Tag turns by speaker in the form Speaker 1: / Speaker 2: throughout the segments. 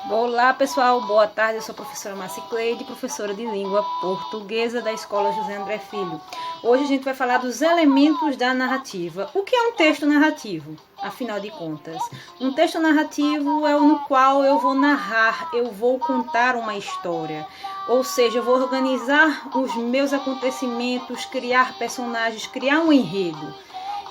Speaker 1: Olá pessoal, boa tarde, eu sou a professora Marcicleide, professora de língua portuguesa da Escola José André Filho. Hoje a gente vai falar dos elementos da narrativa. O que é um texto narrativo? Afinal de contas, um texto narrativo é o no qual eu vou narrar, eu vou contar uma história. Ou seja, eu vou organizar os meus acontecimentos, criar personagens, criar um enredo.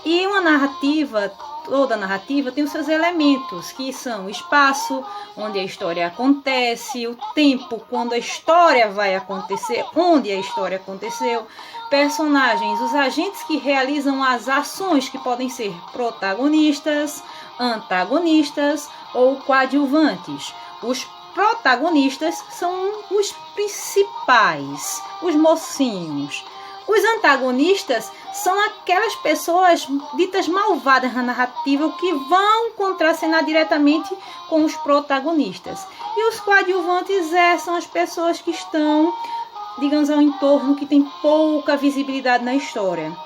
Speaker 1: E uma narrativa, toda narrativa tem os seus elementos, que são o espaço, onde a história acontece, o tempo, quando a história vai acontecer, onde a história aconteceu, personagens, os agentes que realizam as ações, que podem ser protagonistas, antagonistas ou coadjuvantes. Os protagonistas são os principais, os mocinhos. Os antagonistas são aquelas pessoas ditas malvadas na narrativa que vão contracenar diretamente com os protagonistas. E os coadjuvantes são as pessoas que estão, digamos, ao entorno, que tem pouca visibilidade na história.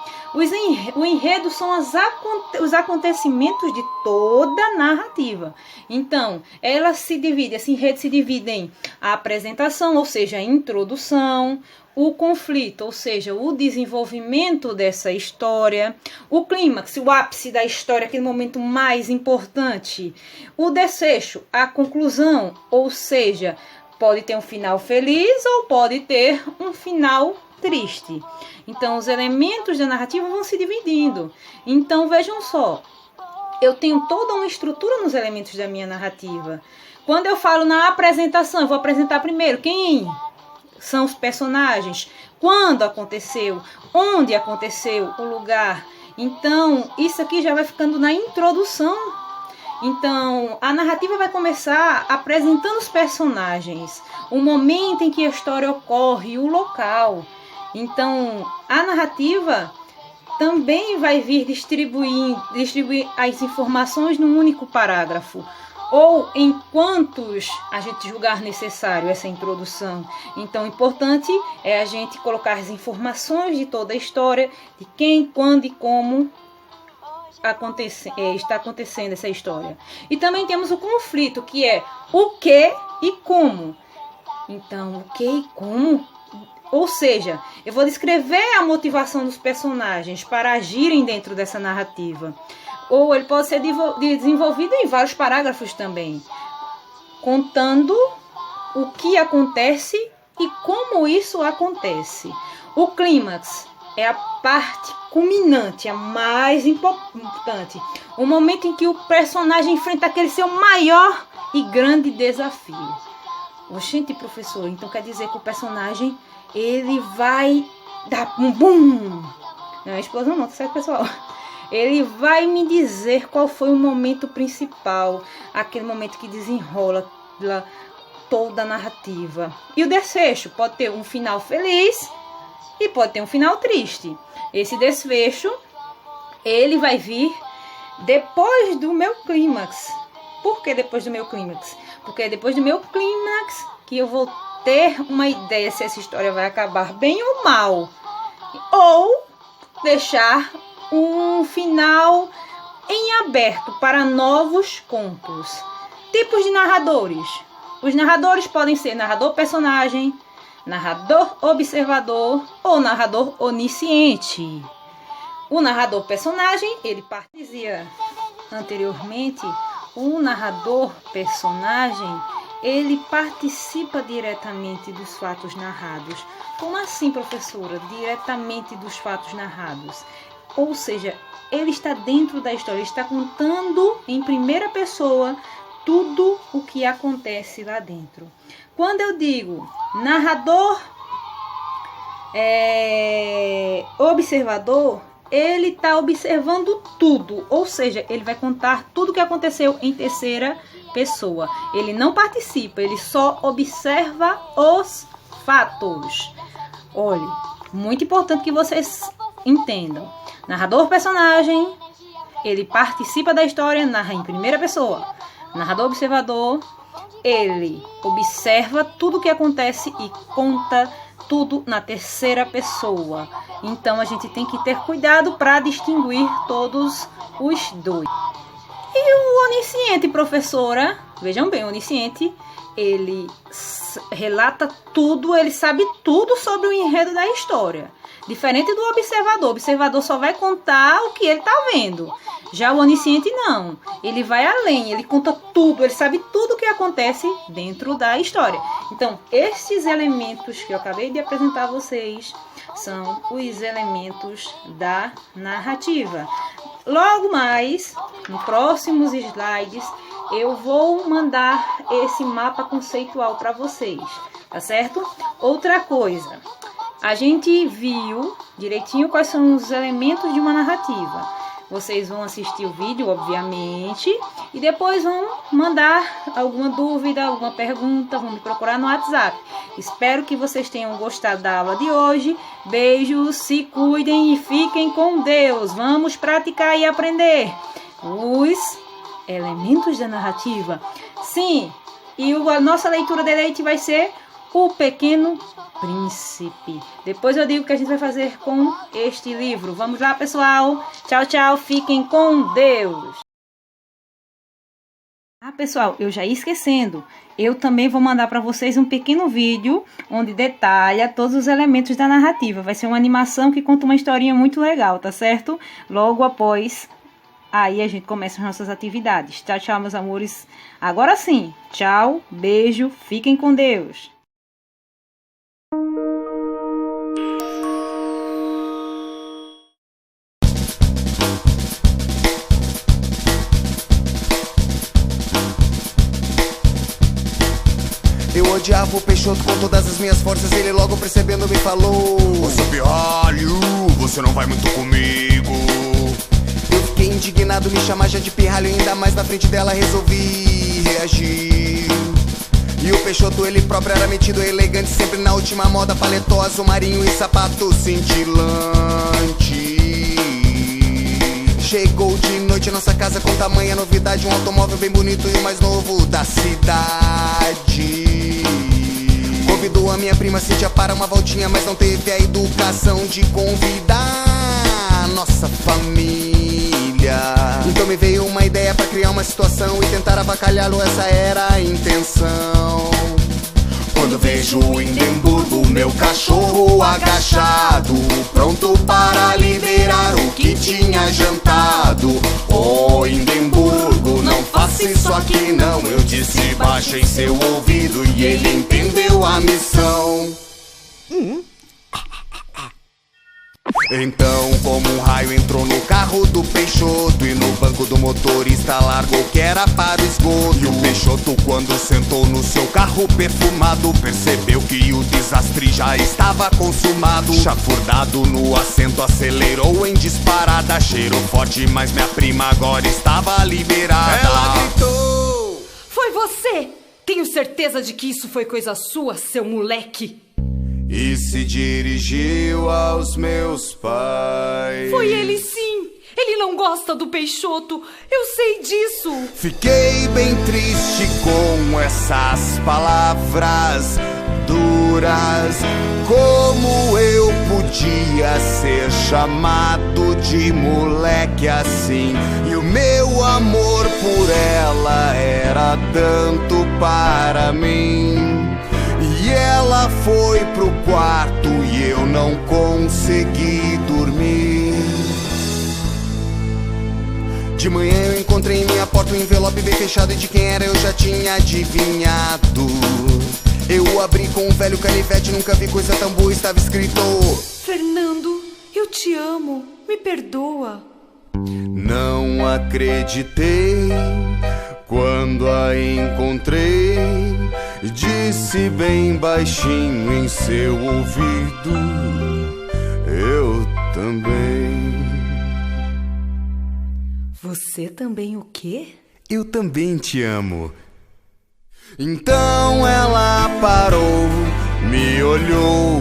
Speaker 1: O enredo são os acontecimentos de toda a narrativa. Então, esse enredo se divide em a apresentação, ou seja, a introdução, o conflito, ou seja, o desenvolvimento dessa história, o clímax, o ápice da história, aquele momento mais importante, o desfecho, a conclusão, ou seja, pode ter um final feliz ou pode ter um final triste. Então, os elementos da narrativa vão se dividindo. Então, vejam só, eu tenho toda uma estrutura nos elementos da minha narrativa. Quando eu falo na apresentação, eu vou apresentar primeiro quem são os personagens, quando aconteceu, onde aconteceu, o lugar. Então, isso aqui já vai ficando na introdução. Então, a narrativa vai começar apresentando os personagens, o momento em que a história ocorre, o local. Então, a narrativa também vai vir distribuir as informações num único parágrafo, ou em quantos a gente julgar necessário essa introdução. Então, o importante é a gente colocar as informações de toda a história, de quem, quando e como está acontecendo essa história. E também temos o conflito, que é o que e como. Então, o que e como? Ou seja, eu vou descrever a motivação dos personagens para agirem dentro dessa narrativa. Ou ele pode ser desenvolvido em vários parágrafos também, contando o que acontece e como isso acontece. O clímax é a parte culminante, a mais importante. O momento em que o personagem enfrenta aquele seu maior e grande desafio. Oxente, professor, então quer dizer que o personagem ele vai dar um bum. Não é explosão não, tá certo, pessoal? Ele vai me dizer qual foi o momento principal, aquele momento que desenrola toda a narrativa. E o desfecho pode ter um final feliz e pode ter um final triste. Esse desfecho, ele vai vir depois do meu clímax. Por que depois do meu clímax? Porque é depois do meu clímax que eu vou ter uma ideia se essa história vai acabar bem ou mal. Ou deixar um final em aberto para novos contos. Tipos de narradores. Os narradores podem ser narrador-personagem, narrador-observador ou narrador onisciente. O narrador-personagem, ele dizia anteriormente, o narrador-personagem, ele participa diretamente dos fatos narrados. Como assim, professora? Diretamente dos fatos narrados. Ou seja, ele está dentro da história, ele está contando em primeira pessoa tudo o que acontece lá dentro. Quando eu digo narrador observador, ele está observando tudo, ou seja, ele vai contar tudo o que aconteceu em terceira pessoa. Ele não participa, ele só observa os fatos. Olha, muito importante que vocês entendam. Narrador-personagem, ele participa da história, narra em primeira pessoa. Narrador-observador, ele observa tudo o que acontece e conta tudo na terceira pessoa. Então, a gente tem que ter cuidado para distinguir todos os dois. E o onisciente, professora? Vejam bem, o onisciente, ele relata tudo, ele sabe tudo sobre o enredo da história. Diferente do observador. O observador só vai contar o que ele está vendo. Já o onisciente não. Ele vai além, ele conta tudo, ele sabe tudo o que acontece dentro da história. Então, estes elementos que eu acabei de apresentar a vocês são os elementos da narrativa. Logo mais, nos próximos slides, eu vou mandar esse mapa conceitual para vocês, tá certo? Outra coisa, a gente viu direitinho quais são os elementos de uma narrativa. Vocês vão assistir o vídeo, obviamente, e depois vão mandar alguma dúvida, alguma pergunta, vão me procurar no WhatsApp. Espero que vocês tenham gostado da aula de hoje. Beijos, se cuidem e fiquem com Deus. Vamos praticar e aprender os elementos da narrativa. Sim, e a nossa leitura de leite vai ser O Pequeno Príncipe. Depois eu digo o que a gente vai fazer com este livro. Vamos lá, pessoal. Tchau, tchau. Fiquem com Deus. Pessoal, eu já ia esquecendo. Eu também vou mandar para vocês um pequeno vídeo onde detalha todos os elementos da narrativa. Vai ser uma animação que conta uma historinha muito legal, tá certo? Logo após, aí a gente começa as nossas atividades. Tchau, tchau, meus amores. Agora sim. Tchau, beijo. Fiquem com Deus.
Speaker 2: Eu odiava o Peixoto com todas as minhas forças. Ele logo percebendo me falou: ô seu pirralho, você não vai muito comigo. Eu fiquei indignado, me chamar já de pirralho. Ainda mais na frente dela resolvi reagir. E o Peixoto ele próprio era metido elegante, sempre na última moda, paletó azul marinho e sapato cintilante. Chegou de noite a nossa casa com tamanha novidade, um automóvel bem bonito e o mais novo da cidade. Convidou a minha prima Cíntia para uma voltinha, mas não teve a educação de convidar a nossa família. Então me veio uma ideia pra criar uma situação e tentar avacalhá-lo, essa era a intenção. Quando vejo o Hindenburgo, meu cachorro agachado, pronto para liberar o que tinha jantado. Oh, Hindenburgo, não faça isso aqui não. Eu disse baixa em seu ouvido e ele entendeu a missão. Então, como um raio entrou no carro do Peixoto e no banco do motorista largou que era para o esgoto. E o Peixoto, quando sentou no seu carro perfumado, percebeu que o desastre já estava consumado. Chafurdado no assento, acelerou em disparada. Cheirou forte, mas minha prima agora estava liberada. Ela gritou:
Speaker 3: foi você! Tenho certeza de que isso foi coisa sua, seu moleque!
Speaker 2: E se dirigiu aos meus pais.
Speaker 3: Foi ele sim! Ele não gosta do Peixoto, eu sei disso!
Speaker 2: Fiquei bem triste com essas palavras duras. Como eu podia ser chamado de moleque assim? E o meu amor por ela era tanto para mim. E ela foi pro quarto e eu não consegui dormir. De manhã eu encontrei em minha porta um envelope bem fechado, e de quem era eu já tinha adivinhado. Eu abri com um velho canivete, nunca vi coisa tão boa, estava escrito:
Speaker 3: Fernando, eu te amo, me perdoa.
Speaker 2: Não acreditei quando a encontrei. Disse bem baixinho em seu ouvido: eu também.
Speaker 3: Você também o quê?
Speaker 2: Eu também te amo. Então ela parou, me olhou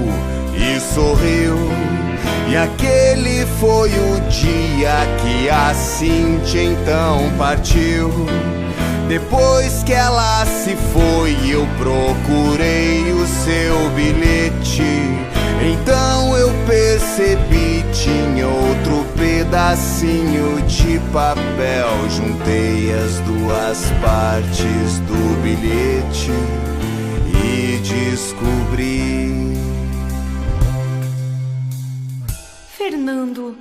Speaker 2: e sorriu. E aquele foi o dia que a Cíntia então partiu. Depois que ela se foi, eu procurei o seu bilhete Então eu percebi, tinha outro pedacinho de papel. Juntei as duas partes do bilhete e descobri.
Speaker 3: Fernando,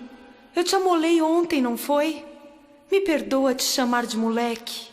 Speaker 3: eu te amolei ontem, não foi? Me perdoa te chamar de moleque.